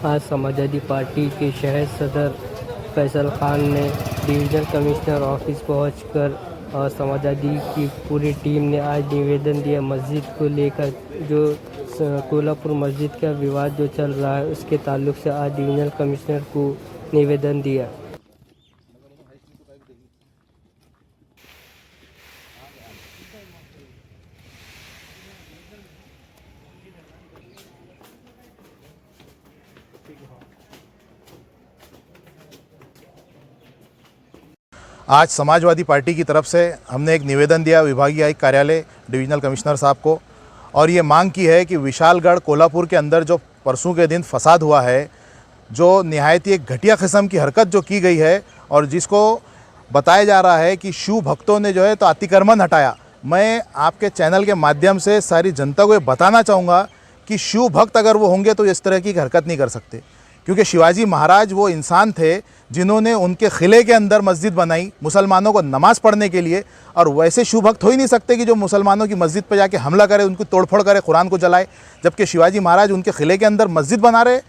आज समाजवादी पार्टी के शहर सदर फैसल खान ने डिवीज़नल कमिश्नर ऑफिस पहुंचकर और समाजवादी की पूरी टीम ने आज निवेदन दिया मस्जिद को लेकर। जो कोल्हापुर मस्जिद का विवाद जो चल रहा है उसके ताल्लुक से आज डिवीज़नल कमिश्नर को निवेदन दिया। आज समाजवादी पार्टी की तरफ से हमने एक निवेदन दिया विभागीय आयुक्त कार्यालय डिविजनल कमिश्नर साहब को, और ये मांग की है कि विशालगढ़ कोल्हापुर के अंदर जो परसों के दिन फसाद हुआ है, जो निहायत ही एक घटिया किस्म की हरकत जो की गई है और जिसको बताया जा रहा है कि शिव भक्तों ने जो है तो अतिक्रमण हटाया। मैं आपके चैनल के माध्यम से सारी जनता को ये बताना चाहूँगा कि शिव भक्त अगर वो होंगे तो इस तरह की हरकत नहीं कर सकते, क्योंकि शिवाजी महाराज वो इंसान थे जिन्होंने उनके किले के अंदर मस्जिद बनाई मुसलमानों को नमाज़ पढ़ने के लिए। और वैसे शिव भक्त हो ही नहीं सकते कि जो मुसलमानों की मस्जिद पर जाके हमला करे, उनको तोड़फोड़ करे, कुरान को जलाए, जबकि शिवाजी महाराज उनके किले के अंदर मस्जिद बना रहे।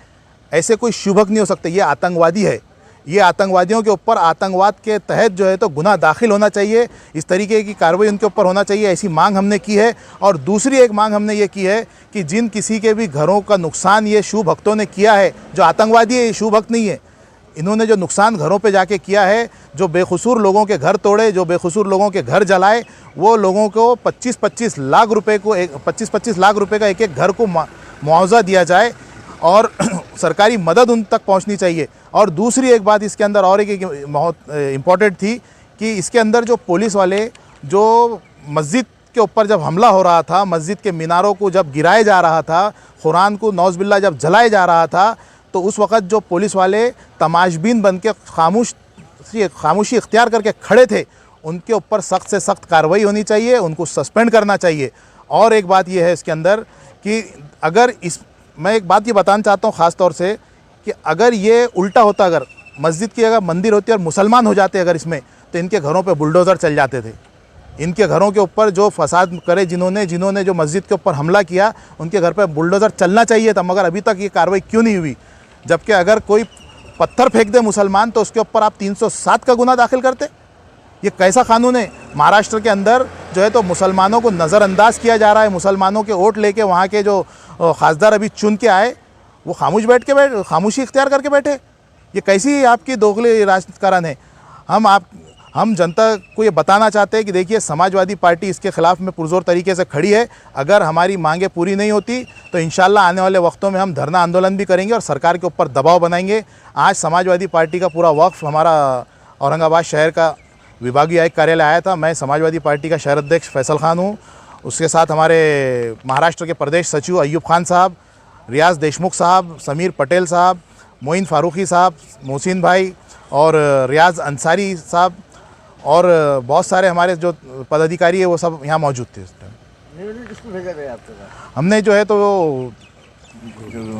ऐसे कोई शिव भक्त नहीं हो सकते। ये आतंकवादी है। ये आतंकवादियों के ऊपर आतंकवाद के तहत जो है तो गुनाह दाखिल होना चाहिए, इस तरीके की कार्रवाई उनके ऊपर होना चाहिए, ऐसी मांग हमने की है। और दूसरी एक मांग हमने ये की है कि जिन किसी के भी घरों का नुकसान ये शिव भक्तों ने किया है, जो आतंकवादी है, ये शिव भक्त नहीं है, इन्होंने जो नुकसान घरों पे जाके किया है, जो बेकसूर लोगों के घर तोड़े, जो बेकसूर लोगों के घर जलाए, वो लोगों को 25-25 लाख रुपए को 25-25 लाख रुपए का एक एक घर को मुआवजा दिया जाए और सरकारी मदद उन तक पहुंचनी चाहिए। और दूसरी एक बात इसके अंदर और एक बहुत इम्पॉर्टेंट थी कि इसके अंदर जो पुलिस वाले जो मस्जिद के ऊपर जब हमला हो रहा था, मस्जिद के मीनारों को जब गिराया जा रहा था, कुरान को नौज़बिल्ला जब जलाया जा रहा था, तो उस वक़्त जो पुलिस वाले तमाशबीन बन के खामोशी इख्तियार करके खड़े थे, उनके ऊपर सख्त से सख्त कार्रवाई होनी चाहिए, उनको सस्पेंड करना चाहिए। और एक बात यह है इसके अंदर कि अगर मैं एक बात ये बताना चाहता हूँ ख़ास तौर से कि अगर ये उल्टा होता, अगर मस्जिद की अगर मंदिर होती और मुसलमान हो जाते अगर इसमें, तो इनके घरों पे बुलडोज़र चल जाते थे। इनके घरों के ऊपर जो फसाद करे, जिन्होंने जो मस्जिद के ऊपर हमला किया, उनके घर पे बुलडोज़र चलना चाहिए था, मगर अभी तक ये कार्रवाई क्यों नहीं हुई? जबकि अगर कोई पत्थर फेंक दे मुसलमान तो उसके ऊपर आप 307 का गुना दाखिल करते। ये कैसा कानून है? महाराष्ट्र के अंदर जो है तो मुसलमानों को नज़रअंदाज किया जा रहा है। मुसलमानों के वोट लेके वहाँ के जो खासदार अभी चुन के आए, वो खामोशी इख्तियार करके बैठे। ये कैसी आपकी दोगले राजकारण है? हम जनता को ये बताना चाहते हैं कि देखिए, समाजवादी पार्टी इसके ख़िलाफ़ में पुरज़ोर तरीके से खड़ी है। अगर हमारी मांगें पूरी नहीं होती तो इंशाल्लाह आने वाले वक्तों में हम धरना आंदोलन भी करेंगे और सरकार के ऊपर दबाव बनाएंगे। आज समाजवादी पार्टी का पूरा वक्फ हमारा औरंगाबाद शहर का विभागीय आयुक्त कार्यालय आया था। मैं समाजवादी पार्टी का शहर अध्यक्ष फैसल खान हूँ। उसके साथ हमारे महाराष्ट्र के प्रदेश सचिव अयूब खान साहब, रियाज देशमुख साहब, समीर पटेल साहब, मोइन फारूकी साहब, मोहसिन भाई और रियाज अंसारी साहब और बहुत सारे हमारे जो पदाधिकारी है वो सब यहाँ मौजूद थे। निवेदन किसको भेजा गया आपके पास? हमने जो है तो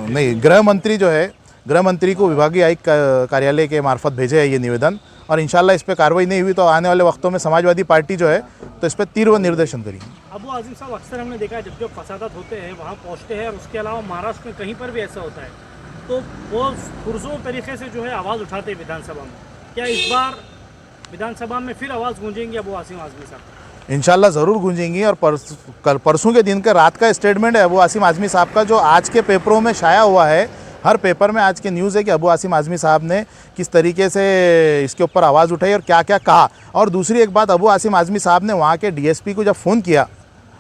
नहीं, गृह मंत्री को विभागीय आयुक्त कार्यालय के मार्फत भेजे है ये निवेदन, और इंशाल्लाह इस पर कार्रवाई नहीं हुई तो आने वाले वक्तों में समाजवादी पार्टी जो है तो इस पर तीव्र निर्देशन करेगी। अबू आज़िम साहब, अक्सर हमने देखा है जब फसादात होते हैं वहाँ पहुँचते हैं, और उसके अलावा महाराष्ट्र में कहीं पर भी ऐसा होता है तो वो पुरज़ोर तरीके से जो है आवाज़ उठाते हैं विधानसभा में। क्या इस बार विधानसभा में फिर आवाज़ गूंजेंगी अबू आसिम आज़मी साहब? इंशाल्लाह ज़रूर गूंजेंगी। और परसों के दिन का रात का स्टेटमेंट है अबू आसिम आज़मी साहब का, जो आज के पेपरों में शाया हुआ है। हर पेपर में आज की न्यूज़ है कि अबू आसिम आज़मी साहब ने किस तरीके से इसके ऊपर आवाज़ उठाई और क्या क्या कहा। और दूसरी एक बात, अबू आसिम आज़मी साहब ने वहाँ के डीएसपी को जब फ़ोन किया,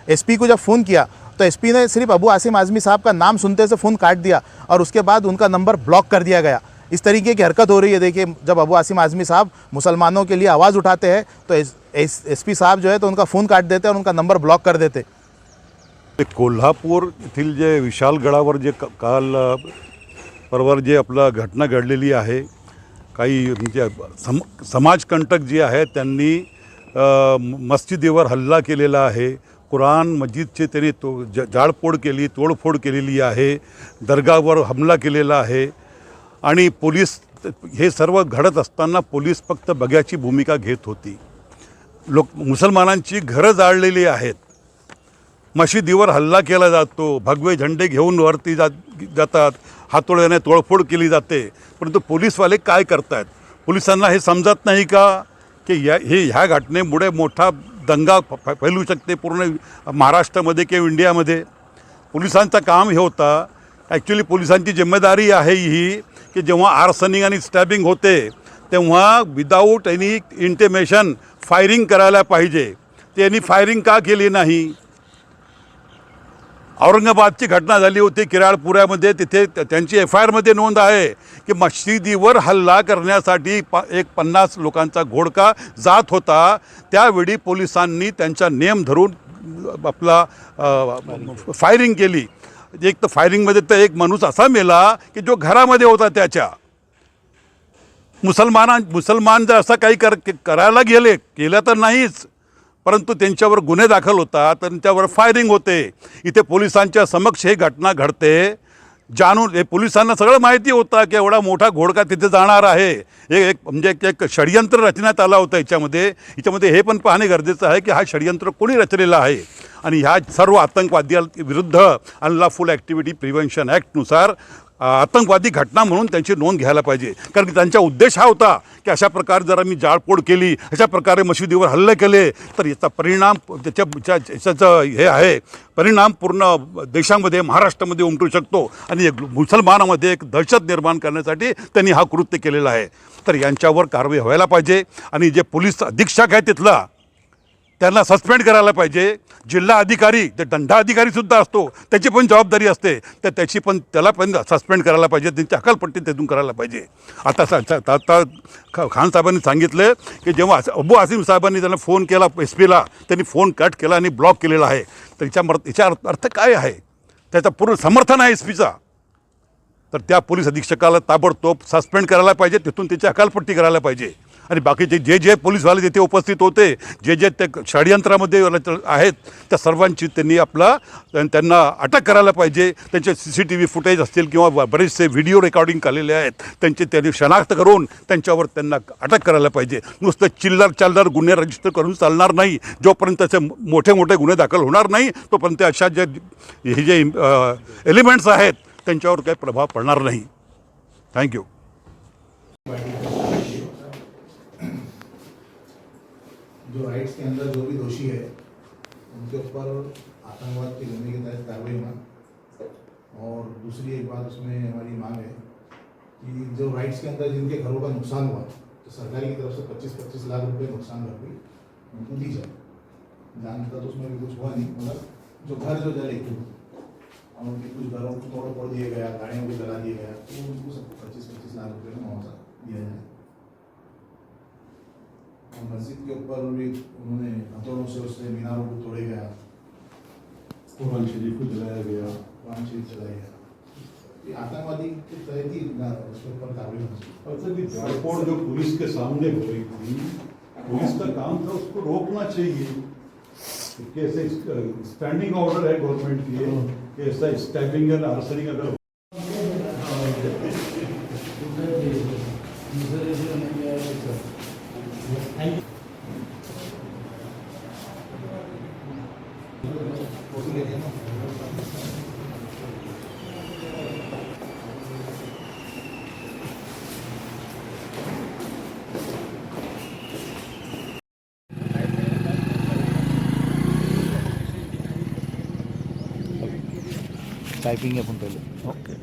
एसपी को जब फ़ोन किया, तो एसपी ने सिर्फ अबू आसिम आज़मी साहब का नाम सुनते से फ़ोन काट दिया और उसके बाद उनका नंबर ब्लॉक कर दिया गया। इस तरीके की हरकत हो रही है। देखिए, जब अबू आसिम आज़मी साहब मुसलमानों के लिए आवाज़ उठाते हैं तो एसपी साहब जो है तो उनका फ़ोन काट देते और उनका नंबर ब्लॉक कर देते। कोल्हापूर येथील जे विशालगडावर जे काल परवा जे आपला घटना घडलेली आहे, काही म्हणजे समाजकंटक जे आहे त्यांनी मस्जिदीवर हल्ला केलेला आहे, कुरान मस्जिदचे त्यांनी जाळपोळ केली, तोडफोड केलेली आहे, दर्गावर हमला केलेला आहे आणि पोलीस हे सर्व घडत असताना पोलीस फक्त बघ्याची भूमिका घेत होती। मुसलमानांची घरं जाळलेली आहेत, मशिदीवर हल्ला केला जातो, भगवे झेंडे घेऊन वरती जातात, हातोड्याने तोडफोड केली जाते, परंतु पोलीसवाले काय करतायत? पोलिसांना हे समजत नाही का की ह्या घटनेमुळे मोठा दंगा फैलू शकते पूर्ण महाराष्ट्रामध्ये किंवा इंडियामध्ये? पोलिसांचं काम हे होता, ॲक्च्युली पोलिसांची जिम्मेदारी आहे ही की जेव्हा आर्सनिंग आणि स्टॅबिंग होते तेव्हा विदाऊट एनी इंटिमेशन फायरिंग करायला पाहिजे. त्यांनी फायरिंग का केली नाही? औरंगाबादची घटना झाली होती किराळपुऱ्यामध्ये, तिथे त्यांची FIRमध्ये नोंद आहे की मशिदीवर हल्ला करण्यासाठी एक 50 लोकांचा घोडका जात होता. त्यावेळी पोलिसांनी त्यांचा नेम धरून आपला फायरिंग केली. एक तर फायरिंगमध्ये तर एक माणूस असा मेला की जो घरामध्ये होता त्याच्या. मुसलमान जर असं काही करायला केलं तर नाहीच, परंतु त्यांच्यावर गुन्हे दाखल होतात, त्यांच्यावर फायरिंग होते. इथे पोलिसांच्या समक्ष ही घटना घडते. जाणून हे पोलिसांना सगळं माहिती होतं की एवढा मोठा घोडका तिथे जाणार आहे. म्हणजे एक षडयंत्र रचण्यात आला होता हिच्यामध्ये हे पण पाहणे गरजेचं आहे की हा षडयंत्र कोणी रचलेला आहे. आणि ह्या सर्व आतंकवाद्यांविरुद्ध अनलॉफुल ॲक्टिव्हिटी प्रिव्हेन्शन ॲक्टनुसार आतंकवादी घटना म्हणून त्यांची नोंद घ्यायला पाहिजे. कारण की त्यांचा उद्देश हा होता की अशा प्रकारे जर आम्ही जाळपोळ केली, अशा प्रकारे मशिदीवर हल्ले केले तर याचा परिणाम याचं हे आहे, परिणाम पूर्ण देशामध्ये महाराष्ट्रामध्ये उमटू शकतो आणि मुसलमानामध्ये एक दहशत निर्माण करण्यासाठी त्यांनी हा कृत्य केलेला आहे. तर यांच्यावर कारवाई व्हायला पाहिजे आणि जे पोलीस अधीक्षक आहे तिथला त्यांना सस्पेंड करायला पाहिजे. जिल्हा अधिकारी ते दंडाधिकारीसुद्धा असतो, त्याची पण जबाबदारी असते, तर त्याला पण सस्पेंड करायला पाहिजे, त्यांची हकालपट्टी त्यातून करायला पाहिजे. आता खान साहेबांनी सांगितलं की जेव्हा अबू आसिम साहेबांनी त्यांना फोन केला SP ला, त्यांनी फोन कट केला आणि ब्लॉक केलेला आहे. तर याचा अर्थ काय आहे? त्याचा पूर्ण समर्थन आहे SPचा. तर त्या पोलीस अधीक्षकाला ताबडतोब सस्पेंड करायला पाहिजे, तिथून त्याची हकालपट्टी करायला पाहिजे. आणि बाकीचे जे पोलीसवाले तिथे उपस्थित होते, जे ते षडयंत्रामध्ये आहेत, त्या सर्वांची त्यांना अटक करायला पाहिजे. त्यांचे CCTV फुटेज असतील किंवा बरेचसे व्हिडिओ रेकॉर्डिंग आलेले आहेत, त्यांनी शनाख्त करून त्यांना अटक करायला पाहिजे. नुसतं चिल्लर गुन्हे रजिस्टर करून चालणार नाही. जोपर्यंत त्याचे मोठे गुन्हे दाखल होणार नाही तोपर्यंत अशा हे जे एलिमेंट्स आहेत त्यांच्यावर काही प्रभाव पडणार नाही. थँक्यू. जो राइट्स के अंदर जो भी दोषी है उनके ऊपर आतंकवाद के गुने के तहत कार्रवाई मांग। और दूसरी एक बात उसमें हमारी मांग है कि जो राइट्स के अंदर जिनके घरों का नुकसान हुआ तो सरकार की तरफ से 25-25 लाख रुपए नुकसान भरपाई उनको दी जाए। जानता तो उसमें भी कुछ हुआ नहीं, मगर जो घर जो जले और उनके कुछ घरों को तोड़ दिए गया, गाड़ियों को जला दिया गया, तो उनको सबको 25-25 लाख रुपये का मुआवजा दिया जाए। और मस्जिद के ऊपर भी उन्होंने हथौड़ों से उससे मीनारों को तोड़े गया, कुरान शरीफ को जलाया गया, कुरान शरीफ जलाया गया। ये आतंकवादी के तहत ही उसके ऊपर कार्रवाई होनी चाहिए। अच्छा भी जाड़पोड़ जो पुलिस के सामने हो रही थी, पुलिस का काम था उसको रोकना चाहिए। कैसे स्टैंडिंग ऑर्डर है गवर्नमेंट की, ऐसा स्टैबिंग एंड आर्सनिंग अगर टाइपिंग अपन पहले ओके